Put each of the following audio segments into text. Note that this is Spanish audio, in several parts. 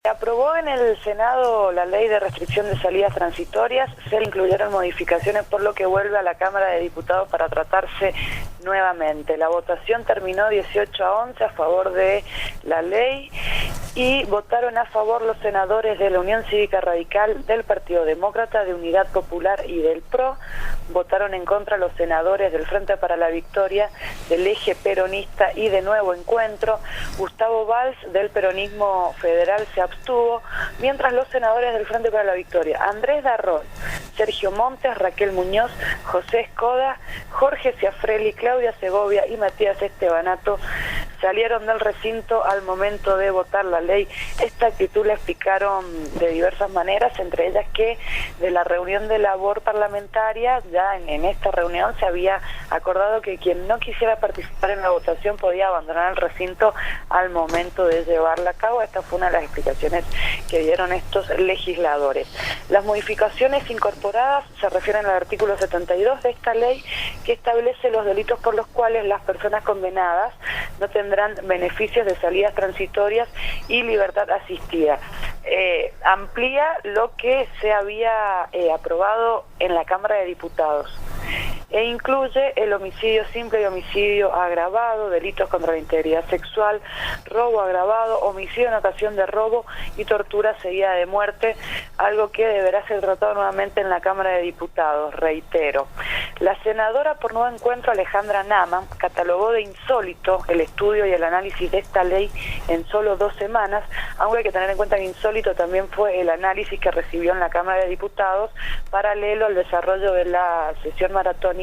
Se aprobó en el Senado la ley de restricción de salidas transitorias, se incluyeron modificaciones por lo que vuelve a la Cámara de Diputados para tratarse nuevamente. La votación terminó 18-11 a favor de la ley y votaron a favor los senadores de la Unión Cívica Radical, del Partido Demócrata, de Unidad Popular y del PRO. Votaron en contra los senadores del Frente para la Victoria, del Eje Peronista y de Nuevo Encuentro. Gustavo Valls, del Peronismo Federal, se abstuvo, mientras los senadores del Frente para la Victoria, Andrés Darrón, Sergio Montes, Raquel Muñoz, José Escoda, Jorge Ciafrelli, Claudia Segovia y Matías Estebanato, salieron del recinto al momento de votar la ley. Esta actitud la explicaron de diversas maneras, entre ellas que de la reunión de labor parlamentaria, ya en esta reunión se había acordado que quien no quisiera participar en la votación podía abandonar el recinto al momento de llevarla a cabo. Esta fue una de las explicaciones que dieron estos legisladores. Las modificaciones incorporadas se refieren al artículo 72 de esta ley, que establece los delitos por los cuales las personas condenadas no tendrán beneficios de salidas transitorias y libertad asistida. Amplía lo que se había aprobado en la Cámara de Diputados e incluye el homicidio simple y homicidio agravado, delitos contra la integridad sexual, robo agravado, homicidio en ocasión de robo y tortura seguida de muerte, algo que deberá ser tratado nuevamente en la Cámara de Diputados, reitero. La senadora por Nuevo Encuentro, Alejandra Naman, catalogó de insólito el estudio y el análisis de esta ley en solo 2 semanas, aunque hay que tener en cuenta que insólito también fue el análisis que recibió en la Cámara de Diputados, paralelo al desarrollo de la sesión maratónica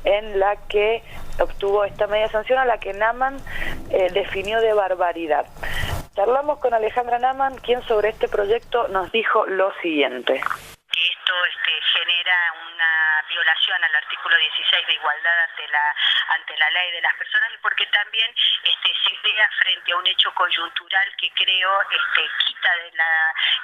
en la que obtuvo esta media sanción, a la que Naman definió de barbaridad. Charlamos con Alejandra Naman, quien sobre este proyecto nos dijo lo siguiente. Esto genera una violación al artículo 16 de igualdad ante la ley de las personas, y porque también se crea frente a un hecho coyuntural que creo quita de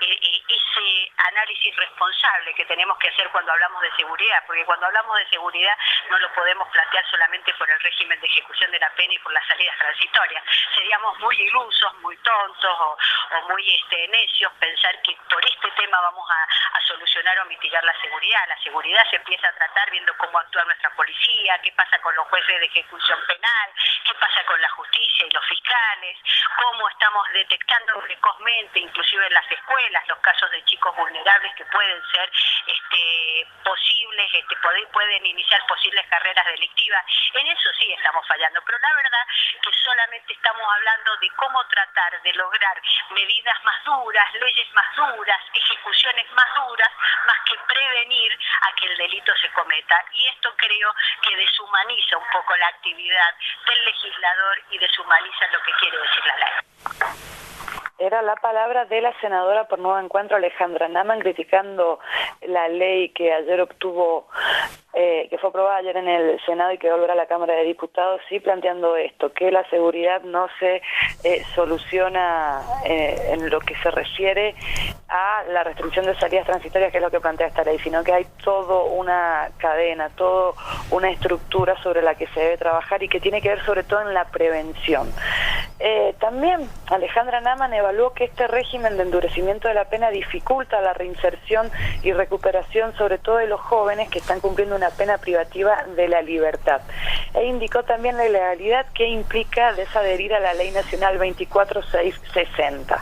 ese análisis responsable que tenemos que hacer cuando hablamos de seguridad, porque cuando hablamos de seguridad no lo podemos plantear solamente por el régimen de ejecución de la pena y por las salidas transitorias. Seríamos muy ilusos, muy tontos o muy necios pensar que por este tema vamos a solucionar o mitigar la seguridad. La seguridad se empieza a tratar viendo cómo actúa nuestra policía, qué pasa con los jueces de ejecución penal, qué pasa con la justicia y los fiscales, cómo estamos detectando precozmente, inclusive en las escuelas, los casos de chicos vulnerables que pueden ser posibles, pueden iniciar posibles carreras delictivas. En eso sí estamos fallando, pero la verdad que solamente estamos hablando de cómo tratar de lograr medidas más duras, leyes más duras, ejecuciones más duras, más que prevenir a que el delito se cometa. Y esto creo que deshumaniza un poco la actividad del legislador y deshumaniza lo que quiere decir la ley. Era la palabra de la senadora por Nuevo Encuentro, Alejandra Naman, criticando la ley que ayer obtuvo, que fue aprobada ayer en el Senado y que volverá a la Cámara de Diputados, sí planteando esto, que la seguridad no se soluciona en lo que se refiere a la restricción de salidas transitorias, que es lo que plantea esta ley, sino que hay toda una cadena, toda una estructura sobre la que se debe trabajar y que tiene que ver sobre todo en la prevención. También Alejandra Naman evaluó que este régimen de endurecimiento de la pena dificulta la reinserción y recuperación, sobre todo de los jóvenes que están cumpliendo una pena privativa de la libertad. E indicó también la ilegalidad que implica desadherir a la Ley Nacional 24660.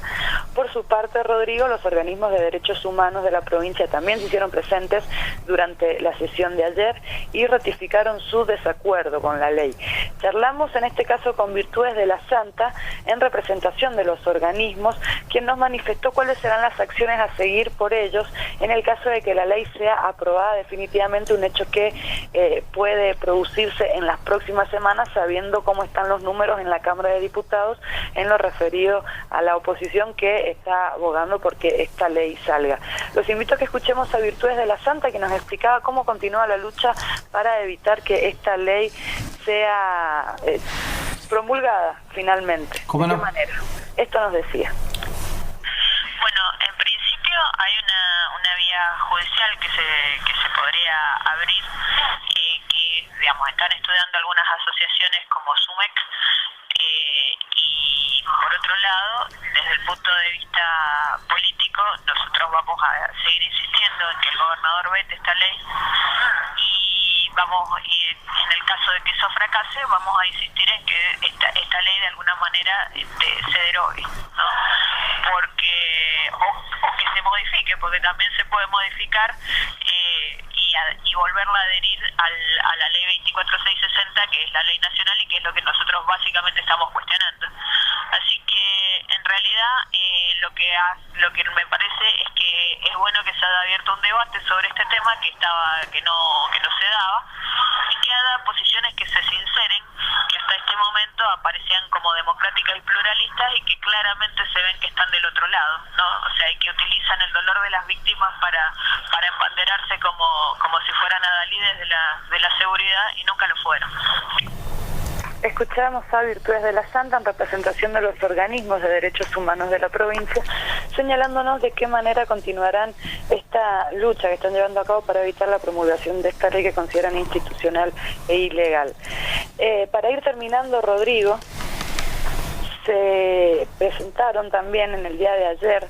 Por su parte, Rodrigo, los organismos de derechos humanos de la provincia también se hicieron presentes durante la sesión de ayer y ratificaron su desacuerdo con la ley. Charlamos en este caso con Virtudes de la Santa, en representación de los organismos, quien nos manifestó cuáles serán las acciones a seguir por ellos en el caso de que la ley sea aprobada definitivamente, un hecho que puede producirse en las próximas semanas, sabiendo cómo están los números en la Cámara de Diputados en lo referido a la oposición que está abogando porque esta ley salga. Los invito a que escuchemos a Virtudes de la Santa, que nos explicaba cómo continúa la lucha para evitar que esta ley sea promulgada finalmente. ¿Cómo no? ¿De qué manera? Esto nos decía. Bueno, en principio hay una vía judicial que se podría abrir, que digamos están estudiando algunas asociaciones como SUMEC, y Por otro lado, desde el punto de vista político, nosotros vamos a seguir insistiendo en que el gobernador vete esta ley y en el caso de que eso fracase, vamos a insistir en que esta ley de alguna manera se derogue, ¿no? Porque o que se modifique, porque también se puede modificar y volverla a adherir a la ley 24660, que es la ley nacional y que es lo que nosotros básicamente estamos cuestionando. Así que en realidad lo que me parece es que es bueno que se haya abierto un debate sobre este tema que no se daba, y que haya posiciones que se sinceren, que hasta este momento aparecían como democráticas y pluralistas y que claramente se ven que están del otro lado, ¿no? O sea, y que utilizan el dolor de las víctimas para embanderarse como si fueran adalides de la seguridad, y nunca lo fueron. Escuchamos a Virtudes de la Santa en representación de los organismos de derechos humanos de la provincia, señalándonos de qué manera continuarán esta lucha que están llevando a cabo para evitar la promulgación de esta ley que consideran institucional e ilegal. Para ir terminando, Rodrigo, se presentaron también en el día de ayer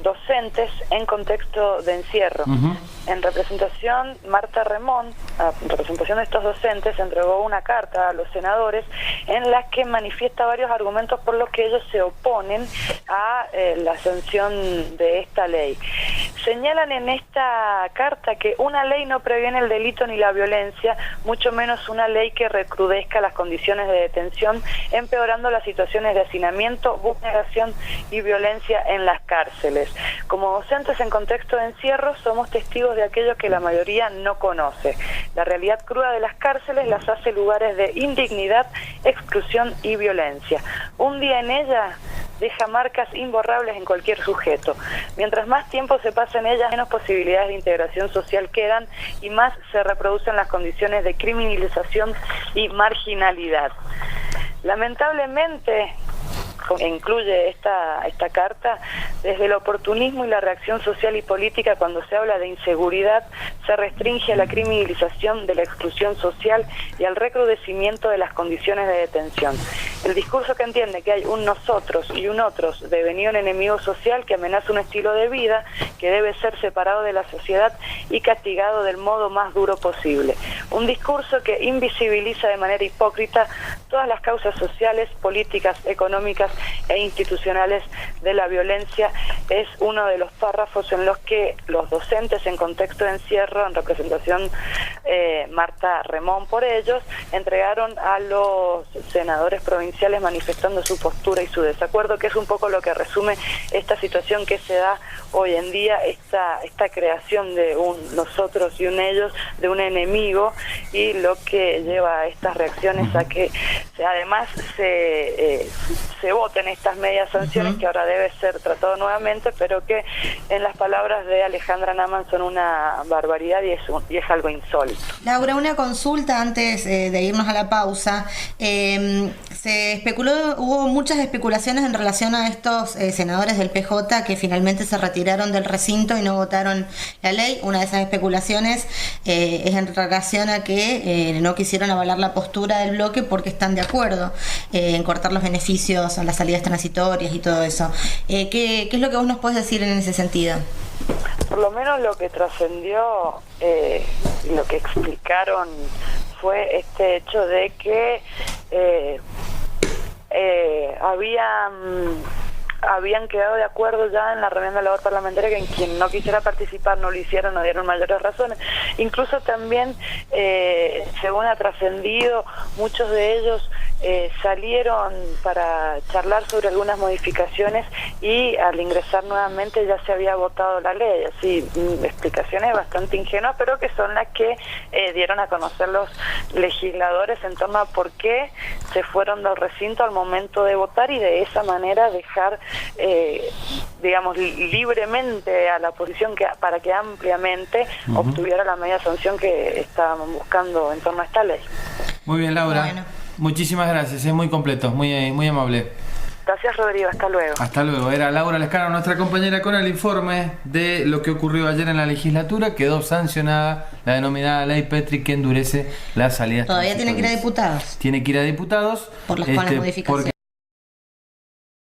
docentes en contexto de encierro. En representación, Marta Remón, en representación de estos docentes, entregó una carta a los senadores en la que manifiesta varios argumentos por los que ellos se oponen a la sanción de esta ley. Señalan en esta carta que una ley no previene el delito ni la violencia, mucho menos una ley que recrudezca las condiciones de detención, empeorando las situaciones de hacinamiento, vulneración y violencia en las cárceles. Como docentes en contexto de encierro, somos testigos de aquello que la mayoría no conoce. La realidad cruda de las cárceles las hace lugares de indignidad, exclusión y violencia. Un día en ella deja marcas imborrables en cualquier sujeto. Mientras más tiempo se pasa en ellas, menos posibilidades de integración social quedan y más se reproducen las condiciones de criminalización y marginalidad. Lamentablemente, incluye esta carta, desde el oportunismo y la reacción social y política, cuando se habla de inseguridad, se restringe a la criminalización de la exclusión social y al recrudecimiento de las condiciones de detención. El discurso que entiende que hay un nosotros y un otros devenido en enemigo social que amenaza un estilo de vida que debe ser separado de la sociedad y castigado del modo más duro posible. Un discurso que invisibiliza de manera hipócrita todas las causas sociales, políticas, económicas e institucionales de la violencia. Es uno de los párrafos en los que los docentes en contexto de encierro, en representación Marta Remón por ellos, entregaron a los senadores provinciales manifestando su postura y su desacuerdo, que es un poco lo que resume esta situación que se da hoy en día, esta creación de un nosotros y un ellos, de un enemigo, y lo que lleva a estas reacciones a que además se voten estas medias sanciones, que ahora debe ser tratado nuevamente, pero que en las palabras de Alejandra Naman son una barbaridad y es algo insólito. Laura, una consulta antes de irnos a la pausa. Se especuló, hubo muchas especulaciones en relación a estos senadores del PJ que finalmente se retiraron del recinto y no votaron la ley. Una de esas especulaciones es en relación a que no quisieron avalar la postura del bloque porque están de acuerdo en cortar los beneficios a las salidas transitorias y todo eso. ¿Qué es lo que vos nos podés decir en ese sentido? Por lo menos lo que trascendió, lo que explicaron fue este hecho de que habían quedado de acuerdo ya en la reunión de labor parlamentaria que en quien no quisiera participar no lo hicieron, no dieron mayores razones. Incluso también, según ha trascendido, muchos de ellos salieron para charlar sobre algunas modificaciones y al ingresar nuevamente ya se había votado la ley. Así, explicaciones bastante ingenuas, pero que son las que dieron a conocer los legisladores en torno a por qué se fueron del recinto al momento de votar y de esa manera dejar digamos libremente a la oposición para que ampliamente obtuviera la media sanción que estaban buscando en torno a esta ley. Muy bien, Laura. Bueno. Muchísimas gracias, es muy completo, muy amable. Gracias, Rodrigo, hasta luego. Hasta luego. Era Laura Lescano, nuestra compañera, con el informe de lo que ocurrió ayer en la legislatura. Quedó sancionada la denominada ley Petri, que endurece las salidas. Todavía tiene que ir a diputados. Tiene que ir a diputados. Con las modificaciones. Porque